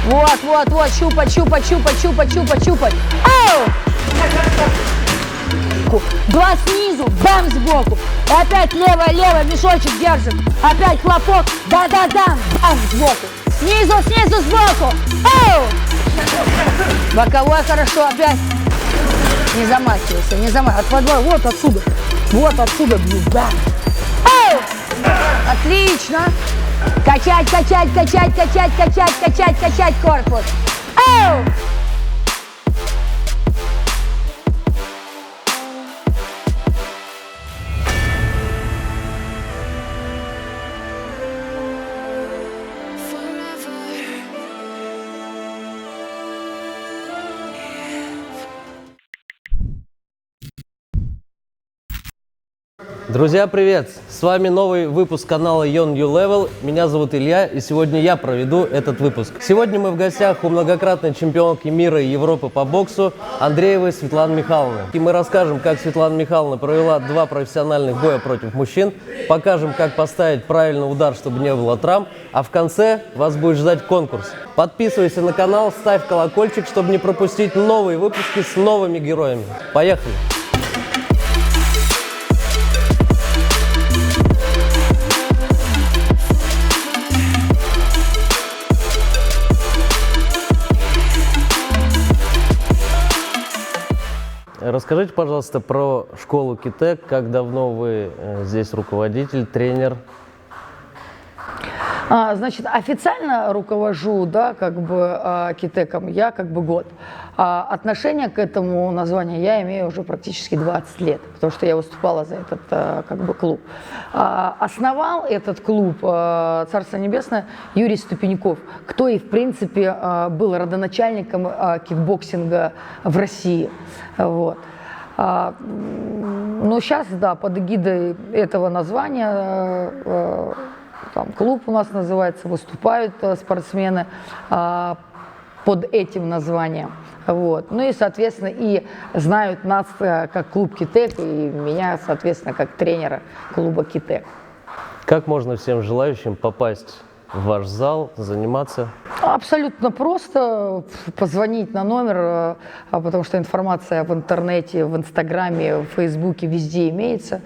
Вот, вот, вот, щупать, щупать, щупать, щупать, щупать, щупать. Ау! Два снизу, бам, сбоку. И опять лево, мешочек держим. Опять хлопок, да-да-да, бам, сбоку. Снизу, снизу, сбоку. Ау! Боковой хорошо, опять. Не замахивайся, не замахивайся. От подвоя, вот отсюда бью, да. Ау! Отлично. Качать, качать, качать, качать, качать, качать, качать корпус. Ау! Друзья, привет! С вами новый выпуск канала Yon New Level. Меня зовут Илья, и сегодня я проведу этот выпуск. Сегодня мы в гостях у многократной чемпионки мира и Европы по боксу Андреевой Светланы Михайловны. И мы расскажем, как Светлана Михайловна провела 2 профессиональных боя против мужчин, покажем, как поставить правильный удар, чтобы не было травм, а в конце вас будет ждать конкурс. Подписывайся на канал, ставь колокольчик, чтобы не пропустить новые выпуски с новыми героями. Поехали! Расскажите, пожалуйста, про школу Китек. Как давно вы здесь руководитель, тренер? Значит, официально руковожу, да, как бы Китеком я как бы год. Отношение к этому названию я имею уже практически 20 лет, потому что я выступала за этот как бы клуб. Основал этот клуб, Царство Небесное, Юрий Ступеньков, кто и в принципе был родоначальником кикбоксинга в России. Вот. Но сейчас, да, под эгидой этого названия там, клуб у нас называется, выступают спортсмены под этим названием. Вот. Ну и, соответственно, и знают нас как клуб Китек, и меня, соответственно, как тренера клуба Китек. Как можно всем желающим попасть в ваш зал, заниматься? Абсолютно просто позвонить на номер, потому что информация в интернете, в Инстаграме, в Фейсбуке, везде имеется.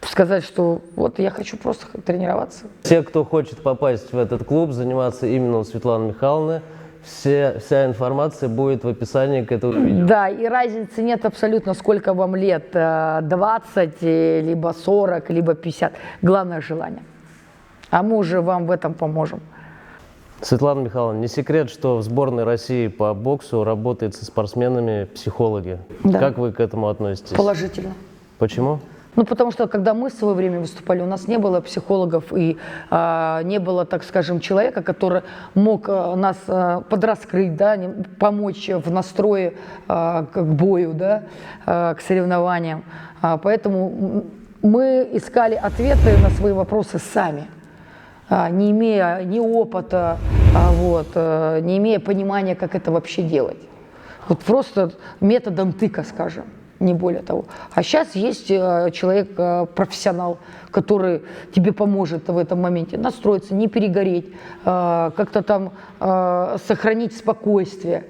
Сказать, что вот я хочу просто тренироваться. Те, кто хочет попасть в этот клуб, заниматься именно у Светланы Михайловны, вся информация будет в описании к этому видео. Да, и разницы нет абсолютно, сколько вам лет, 20, либо 40, либо 50. Главное желание. А мы уже вам в этом поможем. Светлана Михайловна, не секрет, что в сборной России по боксу работают со спортсменами психологи. Да. Как вы к этому относитесь? Положительно. Почему? Ну, потому что, когда мы в свое время выступали, у нас не было психологов и не было, так скажем, человека, который мог нас подраскрыть, да, помочь в настрое к бою, да, к соревнованиям. Поэтому мы искали ответы на свои вопросы сами, не имея ни опыта, вот, не имея понимания, как это вообще делать. Вот просто методом тыка, скажем. Не более того. А сейчас есть человек, профессионал, который тебе поможет в этом моменте настроиться, не перегореть, как-то там сохранить спокойствие.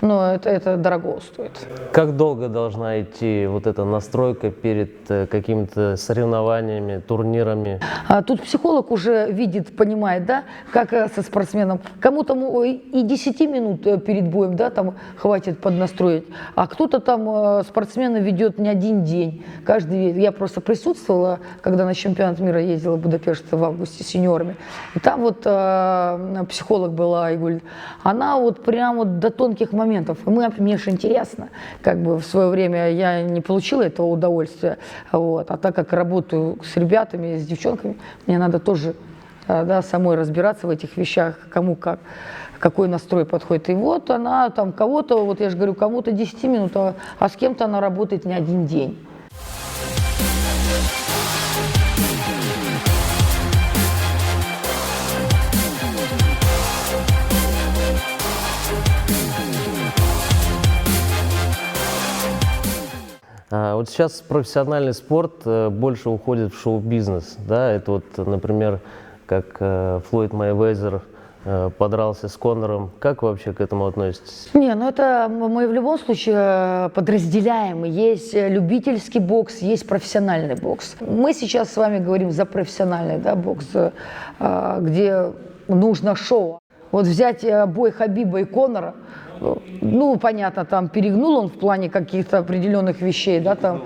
Но это дорого стоит. Как долго должна идти вот эта настройка перед какими-то соревнованиями, турнирами? Тут психолог уже видит, понимает, да, как со спортсменом. Кому-то и 10 минут перед боем, да, там хватит поднастроить, а кто-то там спортсмена ведет не один день, каждый вечер. Я просто присутствовала, когда на чемпионат мира ездила в Будапешт в августе с сеньорами. И там вот психолог была, и говорит, она вот прямо до тонких моментов. И мне же интересно, как бы в свое время я не получила этого удовольствия, вот, а так как работаю с ребятами, с девчонками, мне надо тоже, да, самой разбираться в этих вещах, кому как, какой настрой подходит. И вот она там кого-то, вот я же говорю, кому-то 10 минут, а с кем-то она работает не один день. Вот сейчас профессиональный спорт больше уходит в шоу-бизнес, да, это вот, например, как Флойд Мейвезер подрался с Конором. Как вы вообще к этому относитесь? Не, ну это мы в любом случае подразделяем. Есть любительский бокс, есть профессиональный бокс. Мы сейчас с вами говорим за профессиональный, да, бокс, где нужно шоу. Вот взять бой Хабиба и Конора, ну, понятно, там перегнул он в плане каких-то определенных вещей, да, там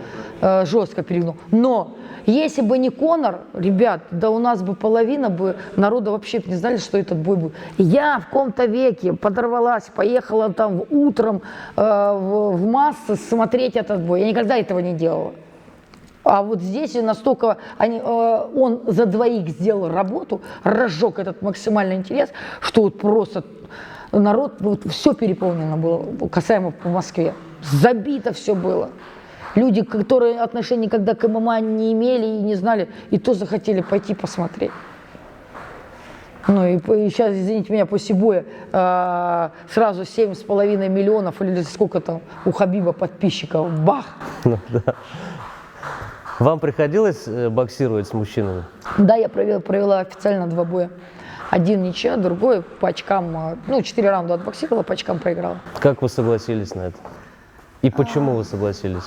жестко перегнул. Но если бы не Конор, ребят, да у нас бы половина бы народа вообще не знали, что этот бой будет. Я в каком-то веке подорвалась, поехала там утром в массы смотреть этот бой. Я никогда этого не делала. А вот здесь настолько он за двоих сделал работу, разжег этот максимальный интерес, что вот просто народ, вот все переполнено было, касаемо по Москве. Забито все было. Люди, которые отношения никогда к ММА не имели и не знали, и то захотели пойти посмотреть. Ну и сейчас, извините меня, после боя сразу 7,5 миллионов или сколько там у Хабиба подписчиков. Бах! Ну, да. Вам приходилось боксировать с мужчинами? Да, я провела официально 2 боя. Один ничья, другой по очкам, 4 раунда отбоксировала, по очкам проиграла. Как вы согласились на это? И почему вы согласились?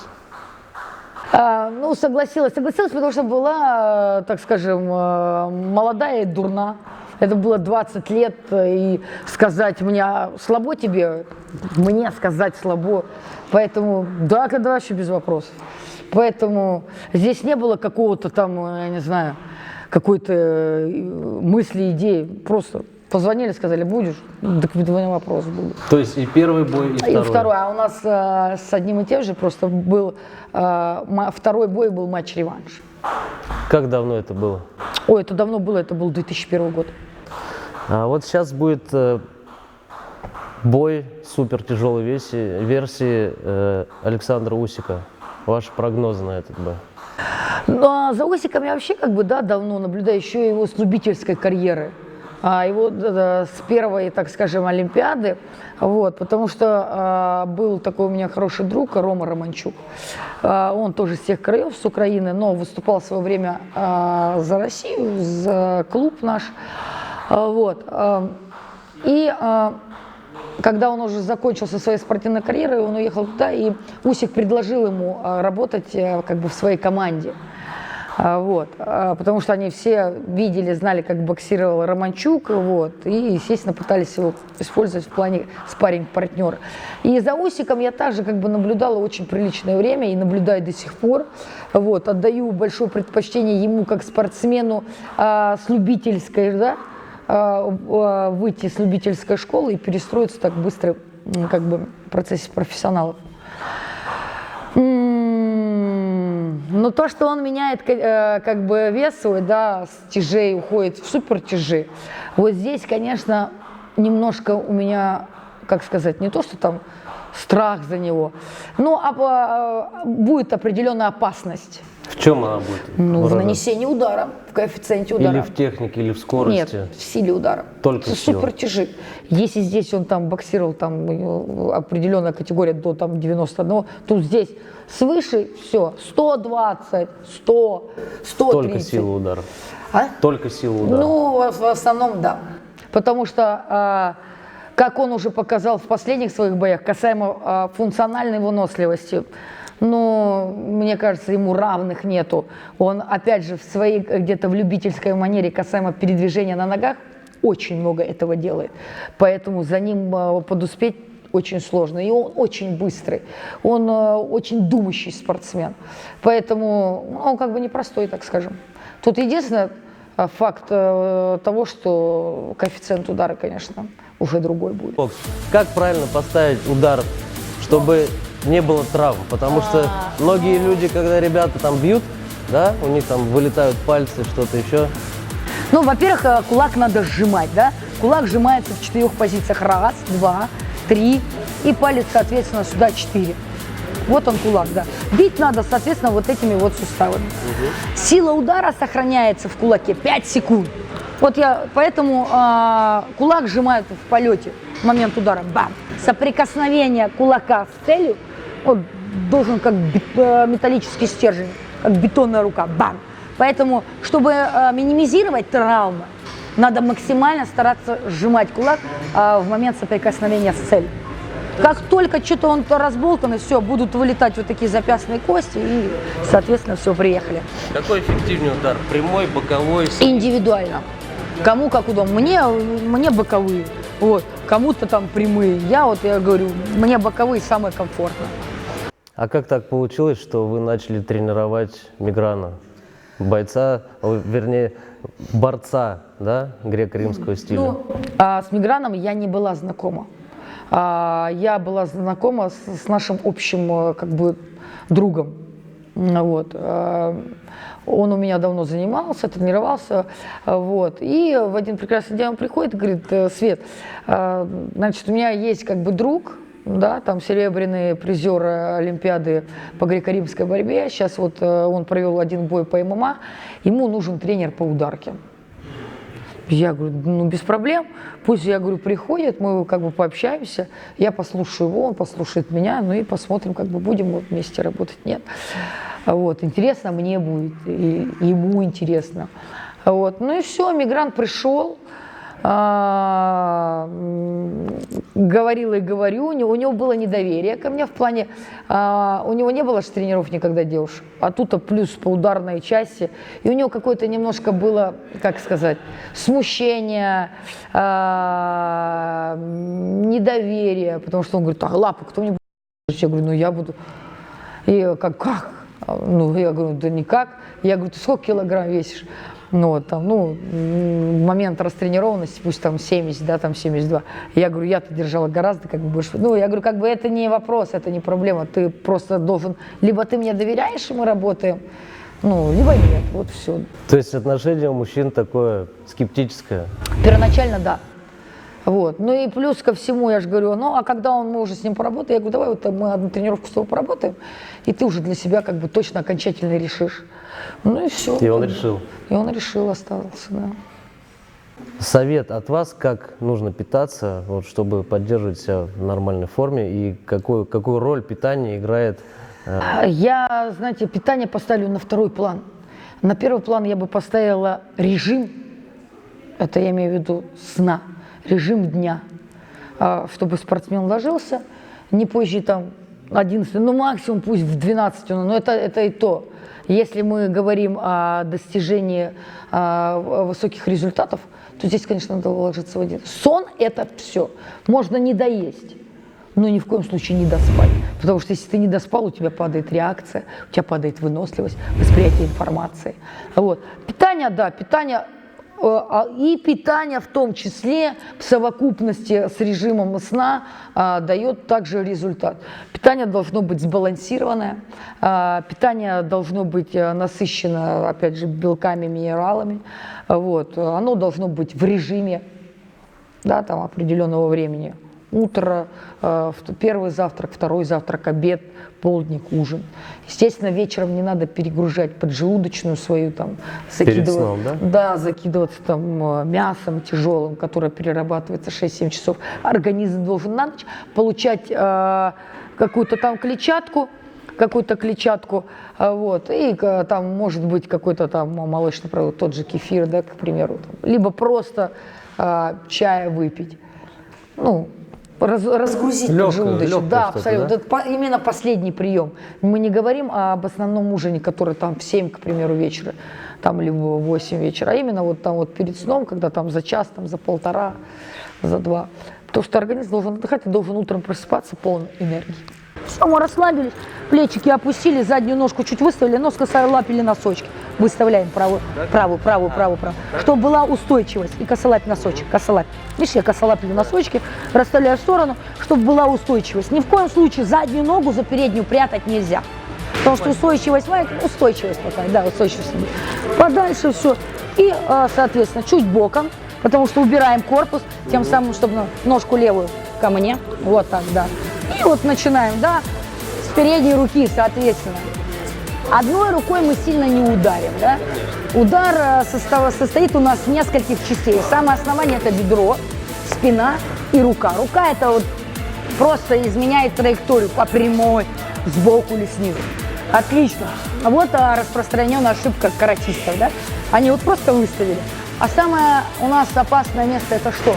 Согласилась, потому что была, так скажем, молодая и дурна. Это было 20 лет, и сказать мне, слабо тебе, мне сказать слабо. Поэтому, да, когда вообще без вопросов. Поэтому здесь не было какого-то там, я не знаю, какой-то мысли, идеи. Просто позвонили, сказали, будешь? Так вопрос был. То есть и первый бой, и второй? И второй. А у нас с одним и тем же просто был, второй бой был матч-реванш. Как давно это было? Ой, это давно было, это был 2001 год. А вот сейчас будет бой супер тяжелой версии Александра Усика. Ваши прогнозы на этот бой? За Усиком я вообще давно наблюдаю еще его с любительской карьеры. Его с первой, так скажем, Олимпиады, потому что был такой у меня хороший друг Рома Романчук. Он тоже с тех краев, с Украины, но выступал в свое время за Россию, за клуб наш. И когда он уже закончил со своей спортивной карьерой, он уехал туда, и Усик предложил ему работать в своей команде. Потому что они все видели, знали, как боксировал Романчук, и, естественно, пытались его использовать в плане спарринг-партнера. И за Усиком я также наблюдала очень приличное время и наблюдаю до сих пор. Отдаю большое предпочтение ему как спортсмену с любительской, выйти с любительской школы и перестроиться так быстро в процессе профессионалов. Но то, что он меняет вес свой, с тяжей уходит в супер тяжи, вот здесь, конечно, немножко у меня, не то, что там страх за него, но будет определенная опасность. В чем она будет? В нанесении удара, в коэффициенте удара. Или в технике, или в скорости? Нет, в силе удара. Только сила. Супер тяжи. Если здесь он боксировал, определенная категория до 91, то здесь свыше все, 120, 100, 130. Только сила удара? Только сила удара? В основном, да. Потому что, как он уже показал в последних своих боях, касаемо функциональной выносливости, мне кажется, ему равных нету. Он, опять же, в своей где-то в любительской манере касаемо передвижения на ногах очень много этого делает. Поэтому за ним подуспеть очень сложно. И он очень быстрый, он очень думающий спортсмен. Поэтому он непростой, так скажем. Тут единственное факт того, что коэффициент удара, конечно, уже другой будет. Как правильно поставить удар, чтобы не было травм? Потому что многие люди, когда ребята бьют, у них вылетают пальцы, что-то еще. Во-первых, кулак надо сжимать, Кулак сжимается в 4 позициях. 1, 2, 3. И палец, соответственно, сюда 4. Вот он кулак, Бить надо, соответственно, вот этими суставами. Сила удара сохраняется в кулаке 5 секунд. Поэтому кулак сжимают в полете в момент удара. Бам! Соприкосновение кулака с целью, он должен как металлический стержень, как бетонная рука. Бам! Поэтому, чтобы минимизировать травмы, надо максимально стараться сжимать кулак в момент соприкосновения с целью. Как только что-то он разболтан, и все, будут вылетать вот такие запястные кости, и, соответственно, все, приехали. Какой эффективнее удар? Прямой, боковой? Индивидуально. Кому как удобно. Мне боковые, вот, кому-то там прямые. Я говорю, мне боковые самые комфортные. А как так получилось, что вы начали тренировать Миграна? Бойца, вернее, борца, да, греко-римского стиля? Ну, с Миграном я не была знакома. Я была знакома с нашим общим как бы другом. Вот. Он у меня давно занимался, тренировался. Вот. И в один прекрасный день он приходит и говорит: Свет, значит, у меня есть как бы друг, да, там серебряный призер Олимпиады по греко-римской борьбе. Сейчас вот он провел один бой по ММА, ему нужен тренер по ударке. Я говорю, ну без проблем, пусть, я говорю, приходит, мы как бы пообщаемся, я послушаю его, он послушает меня, ну и посмотрим, как бы будем вот вместе работать, нет. Вот, интересно мне будет, и ему интересно. Вот, ну и все, Мигрант пришел, говорила и говорю, у него было недоверие ко мне в плане, у него не было же тренеров никогда девушек, а тут плюс по ударной части, и у него какое-то немножко было, как сказать, смущение, недоверие, потому что он говорит: лапу кто мне будет? Я говорю, ну я буду. И как? Ну, я говорю, да никак. Я говорю, ты сколько килограмм весишь? Ну, вот, там, ну, момент растренированности, пусть там 70, да, там 72. Я говорю, я-то держала гораздо как бы больше. Ну, я говорю, как бы это не вопрос, это не проблема. Ты просто должен, либо ты мне доверяешь, и мы работаем, ну, либо нет, вот все. То есть отношение у мужчин такое скептическое? Первоначально, да. Вот. Ну и плюс ко всему, я же говорю, ну а когда мы уже с ним поработаем, я говорю, давай вот мы одну тренировку с тобой поработаем, и ты уже для себя как бы точно окончательно решишь. Ну и все. И он решил? И он решил, остался, да. Совет от вас, как нужно питаться, вот, чтобы поддерживать себя в нормальной форме, и какую роль питание играет? Я, знаете, питание поставлю на второй план. На первый план я бы поставила режим, это я имею в виду сна, режим дня, чтобы спортсмен ложился не позже там 11, ну максимум пусть в 12, но это и то. Если мы говорим о достижении высоких результатов, то здесь, конечно, надо ложиться в 11. Сон – это все. Можно не доесть, но ни в коем случае не доспать. Потому что если ты не доспал, у тебя падает реакция, у тебя падает выносливость, восприятие информации. Вот. Питание, да, питание. И питание в том числе в совокупности с режимом сна дает также результат. Питание должно быть сбалансированное, питание должно быть насыщено, опять же, белками, минералами. Вот. Оно должно быть в режиме, да, там, определенного времени. Утро, первый завтрак, второй завтрак, обед, полдник, ужин. Естественно, вечером не надо перегружать поджелудочную свою, там, Перед сном, да? Да, закидываться там мясом тяжелым, которое перерабатывается 6-7 часов. Организм должен на ночь получать какую-то там клетчатку, вот, и там может быть какой-то там молочный продукт, тот же кефир, да, к примеру, там, либо просто чая выпить. Ну, разгрузить желудочек. Да, абсолютно. Да? Это именно последний прием. Мы не говорим об основном ужине, который там в 7, к примеру, вечера, там, либо в 8 вечера, а именно вот там вот перед сном, когда там за час, там, за полтора, за 2. Потому что организм должен отдыхать и должен утром просыпаться полон энергии. Все, мы расслабились, плечики опустили, заднюю ножку чуть выставили, нос косолапили носочки. Выставляем правую, чтобы была устойчивость. И косолапь носочек, косолапь. Видишь, я косолапили носочки, расставляю в сторону, чтобы была устойчивость. Ни в коем случае заднюю ногу за переднюю прятать нельзя. Потому что устойчивость, устойчивость пока, да, устойчивость. Подальше все. И, соответственно, чуть боком, потому что убираем корпус, тем самым, чтобы ножку левую ко мне. Вот так, да. И вот начинаем, да, с передней руки, соответственно. Одной рукой мы сильно не ударим, да. Удар состоит у нас из нескольких частей. Самое основание – это бедро, спина и рука. Рука – это вот просто изменяет траекторию по прямой, сбоку или снизу. Отлично. Вот распространенная ошибка каратистов, да. Они вот просто выставили. А самое у нас опасное место это что?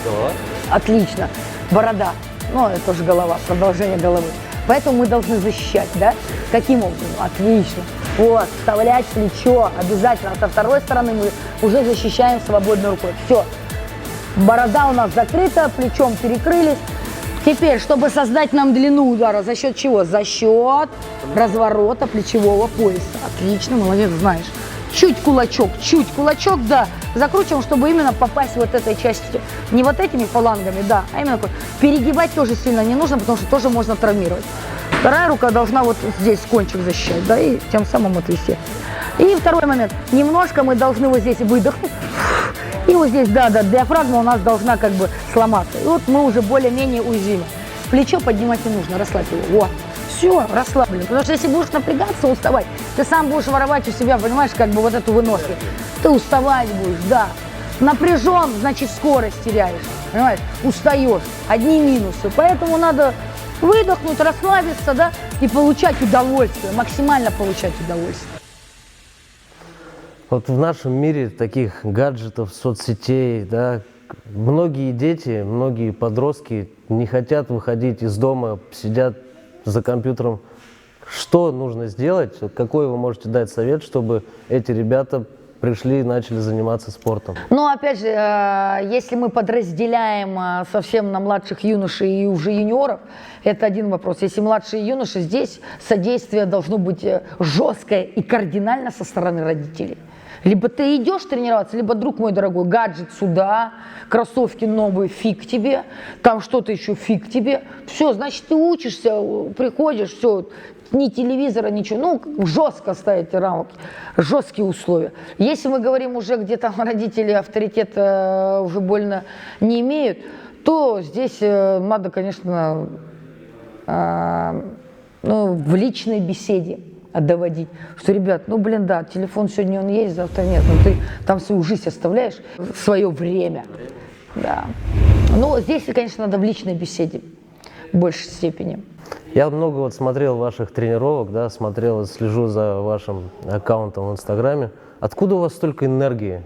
Голова. Отлично. Борода. Ну, это тоже голова, продолжение головы. Поэтому мы должны защищать, да? Каким образом? Отлично. Вот, вставлять плечо обязательно. Со второй стороны мы уже защищаем свободной рукой. Все. Борода у нас закрыта, плечом перекрылись. Теперь, чтобы создать нам длину удара, за счет чего? За счет разворота плечевого пояса. Отлично, молодец, знаешь. Чуть кулачок, да, закручиваем, чтобы именно попасть вот этой частью. Не вот этими фалангами, да, а именно такой. Перегибать тоже сильно не нужно, потому что тоже можно травмировать. Вторая рука должна вот здесь кончик защищать, да, и тем самым отвести. И второй момент. Немножко мы должны вот здесь выдохнуть. И вот здесь, да, диафрагма у нас должна как бы сломаться. И вот мы уже более-менее уязвимы. Плечо поднимать не нужно, расслабь его. Вот. Все, расслаблен. Потому что если будешь напрягаться, уставать, ты сам будешь воровать у себя, понимаешь, как бы вот эту выносливость. Ты уставать будешь, да. Напряжен, значит, скорость теряешь, понимаешь, устаешь. Одни минусы. Поэтому надо выдохнуть, расслабиться, да, и получать удовольствие, максимально получать удовольствие. Вот в нашем мире таких гаджетов, соцсетей, да, многие дети, многие подростки не хотят выходить из дома, сидят за компьютером. Что нужно сделать? Какой вы можете дать совет, чтобы эти ребята пришли и начали заниматься спортом? Но опять же, если мы подразделяем совсем на младших юношей и уже юниоров, это один вопрос. Если младшие юноши, здесь содействие должно быть жесткое и кардинально со стороны родителей. Либо ты идешь тренироваться, либо, друг мой дорогой, гаджет сюда, кроссовки новые, фиг тебе, там что-то еще, фиг тебе. Все, значит, ты учишься, приходишь, все, ни телевизора, ничего. Ну, жестко ставить рамки, жесткие условия. Если мы говорим уже, где там родители авторитет уже больно не имеют, то здесь надо, конечно, в личной беседе доводить, что, ребят, ну, блин, да, телефон сегодня он есть, завтра нет, но ты там свою жизнь оставляешь, свое время, да. Но здесь, конечно, надо в личной беседе в большей степени. Я много вот смотрел ваших тренировок, да, смотрел, слежу за вашим аккаунтом в Инстаграме. Откуда у вас столько энергии?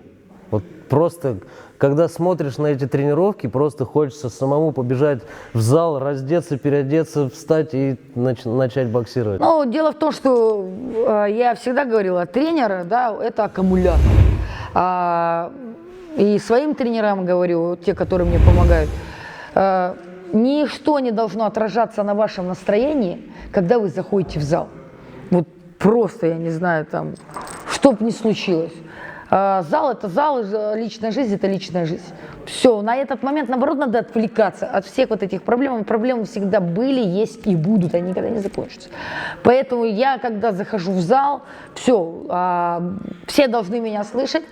Вот просто, когда смотришь на эти тренировки, просто хочется самому побежать в зал, раздеться, переодеться, встать и начать боксировать. Ну, дело в том, что я всегда говорила, тренер, да, это аккумулятор. И своим тренерам говорю, те, которые мне помогают, ничто не должно отражаться на вашем настроении, когда вы заходите в зал. Вот просто, я не знаю, там, что бы ни случилось. Зал – это зал, личная жизнь – это личная жизнь. Все, на этот момент, наоборот, надо отвлекаться от всех вот этих проблем. Проблемы всегда были, есть и будут, они никогда не закончатся. Поэтому я, когда захожу в зал, все должны меня слышать.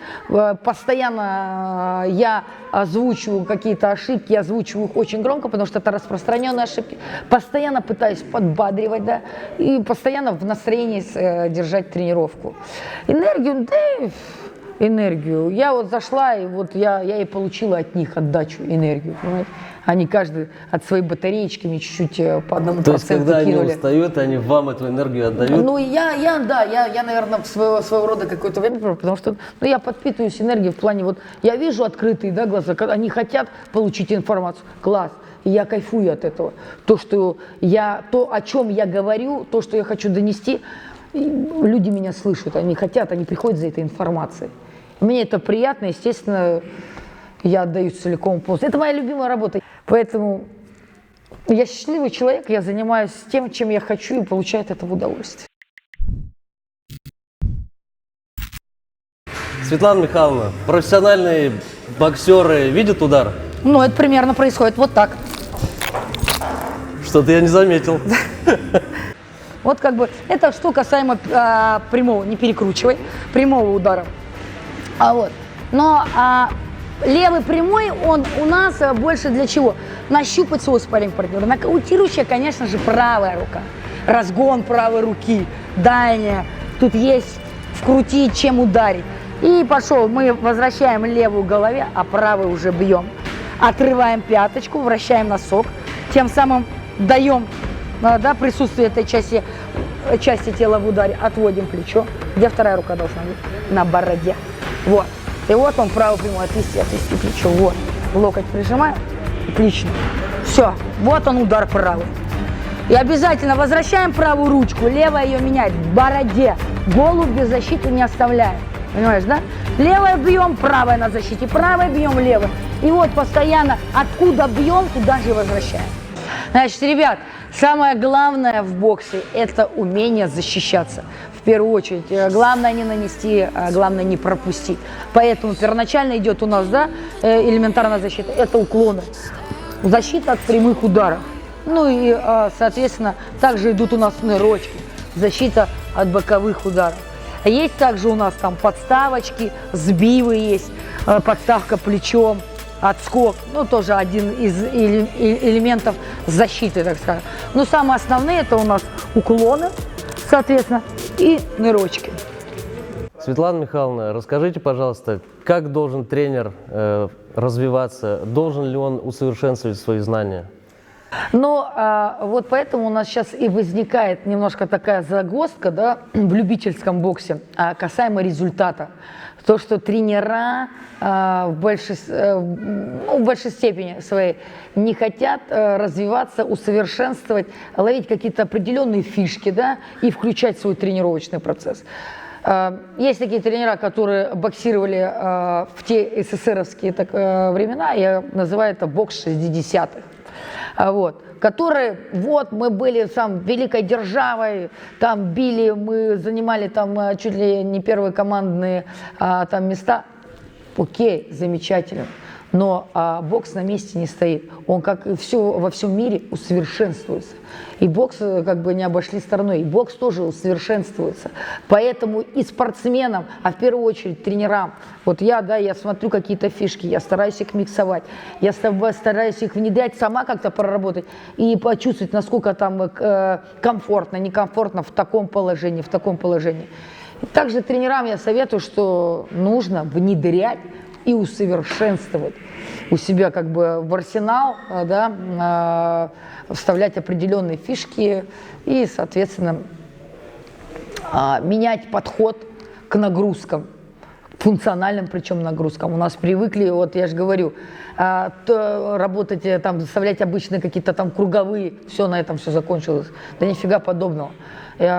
Постоянно я озвучиваю какие-то ошибки, я озвучиваю их очень громко, потому что это распространенные ошибки. Постоянно пытаюсь подбадривать, да, и постоянно в настроении держать тренировку. Энергию. Я вот зашла, и вот я и получила от них отдачу, энергию, понимаете? Они каждый от своей батареечки мне чуть-чуть по 1% То есть, когда кинули. они устают, они вам эту энергию отдают? Ну, я, наверное, своего рода какое-то время, потому что я подпитываюсь энергией в плане, вот, я вижу открытые, да, глаза, когда они хотят получить информацию, класс, и я кайфую от этого. То, о чем я говорю, то, что я хочу донести, люди меня слышат, они хотят, они приходят за этой информацией. Мне это приятно, естественно, я отдаюсь целиком полностью. Это моя любимая работа. Поэтому я счастливый человек, я занимаюсь тем, чем я хочу, и получаю от этого удовольствие. Светлана Михайловна, профессиональные боксеры видят удар? Ну, это примерно происходит вот так. Что-то я не заметил. Вот как бы, это что касаемо прямого, не перекручивай, прямого удара. Но левый прямой, он у нас больше для чего? Нащупать свой спарринг-партнера. Нокаутирующая, конечно же, правая рука. Разгон правой руки, дальняя. Тут есть вкрутить, чем ударить. И пошел, мы возвращаем левую к голове, а правую уже бьем. Отрываем пяточку, вращаем носок. Тем самым даем присутствие этой части тела в ударе. Отводим плечо. Где вторая рука должна быть? На бороде. Вот. И вот он правую прямую, отвести плечо. Вот. Локоть прижимаем. Отлично. Все. Вот он удар правый. И обязательно возвращаем правую ручку. Левая ее менять в бороде. Голову без защиты не оставляем. Понимаешь, да? Левая бьем, правая на защите. Правая бьем, левая. И вот постоянно откуда бьем, туда же и возвращаем. Значит, ребят, самое главное в боксе – это умение защищаться. В первую очередь. Главное не нанести, главное не пропустить. Поэтому первоначально идет у нас, да, элементарная защита. Это уклоны. Защита от прямых ударов. Ну и, соответственно, также идут у нас нырочки. Защита от боковых ударов. Есть также у нас там подставочки, сбивы есть, подставка плечом, отскок. Ну, тоже один из элементов защиты, так скажем. Но самые основные это у нас уклоны, соответственно, и нырочки. Светлана Михайловна, расскажите, пожалуйста, как должен тренер развиваться? Должен ли он усовершенствовать свои знания? Но вот поэтому у нас сейчас и возникает немножко такая загвоздка, да, в любительском боксе касаемо результата. То, что тренера в большей степени своей не хотят развиваться, усовершенствовать, ловить какие-то определенные фишки, да, и включать в свой тренировочный процесс. Есть такие тренера, которые боксировали в те СССРовские времена, я называю это бокс 60-х. Вот, которые, вот, мы были там великой державой, там били, мы занимали там чуть ли не первые командные там места. Окей, замечательно. Но бокс на месте не стоит. Он, как и все во всем мире, усовершенствуется. И бокс как бы не обошли стороной. И бокс тоже усовершенствуется. Поэтому и спортсменам, а в первую очередь тренерам, вот я, да, я смотрю какие-то фишки, я стараюсь их миксовать, я стараюсь их внедрять, сама как-то проработать и почувствовать, насколько там комфортно, некомфортно в таком положении, в таком положении. И также тренерам я советую, что нужно внедрять и усовершенствовать у себя как бы в арсенал, да, вставлять определенные фишки и, соответственно, менять подход к нагрузкам, функциональным причем нагрузкам. У нас привыкли, вот я же говорю, работать, там, вставлять обычные какие-то там круговые, все, на этом все закончилось. Да нифига подобного.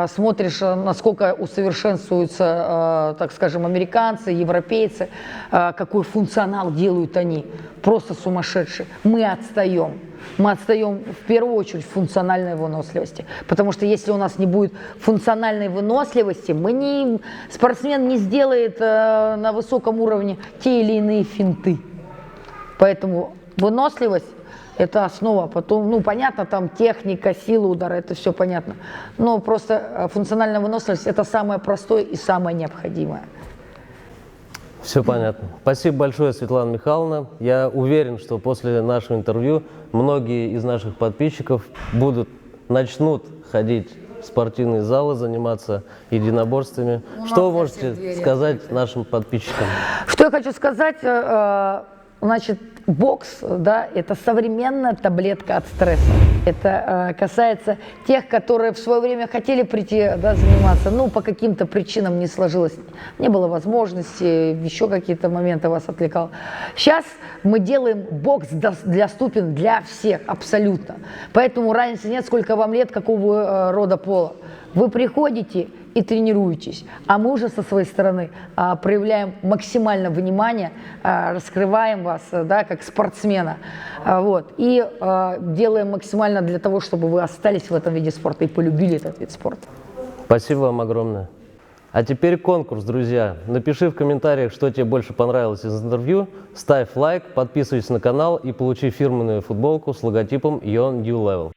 Смотришь, насколько усовершенствуются, так скажем, американцы, европейцы, какой функционал делают они. Просто сумасшедший. Мы отстаем. Мы отстаем в первую очередь в функциональной выносливости. Потому что если у нас не будет функциональной выносливости, спортсмен не сделает на высоком уровне те или иные финты. Поэтому выносливость – это основа. Потом, ну, понятно, там техника, сила удара, это все понятно. Но просто функциональная выносливость – это самое простое и самое необходимое. Все понятно. Спасибо большое, Светлана Михайловна. Я уверен, что после нашего интервью многие из наших подписчиков начнут ходить в спортивные залы, заниматься единоборствами. Что вы можете сказать нашим подписчикам? Что я хочу сказать? Значит, бокс, да, это современная таблетка от стресса. Это касается тех, которые в свое время хотели прийти, да, заниматься, но по каким-то причинам не сложилось, не было возможности, еще какие-то моменты вас отвлекал. Сейчас мы делаем бокс доступен для всех абсолютно. Поэтому разницы нет, сколько вам лет, какого рода пола. Вы приходите и тренируетесь, а мы уже со своей стороны проявляем максимально внимание, раскрываем вас, да, как спортсмена, вот, и делаем максимально для того, чтобы вы остались в этом виде спорта и полюбили этот вид спорта. Спасибо вам огромное. А теперь конкурс, друзья. Напиши в комментариях, что тебе больше понравилось из интервью, ставь лайк, подписывайся на канал и получи фирменную футболку с логотипом Yon New Level.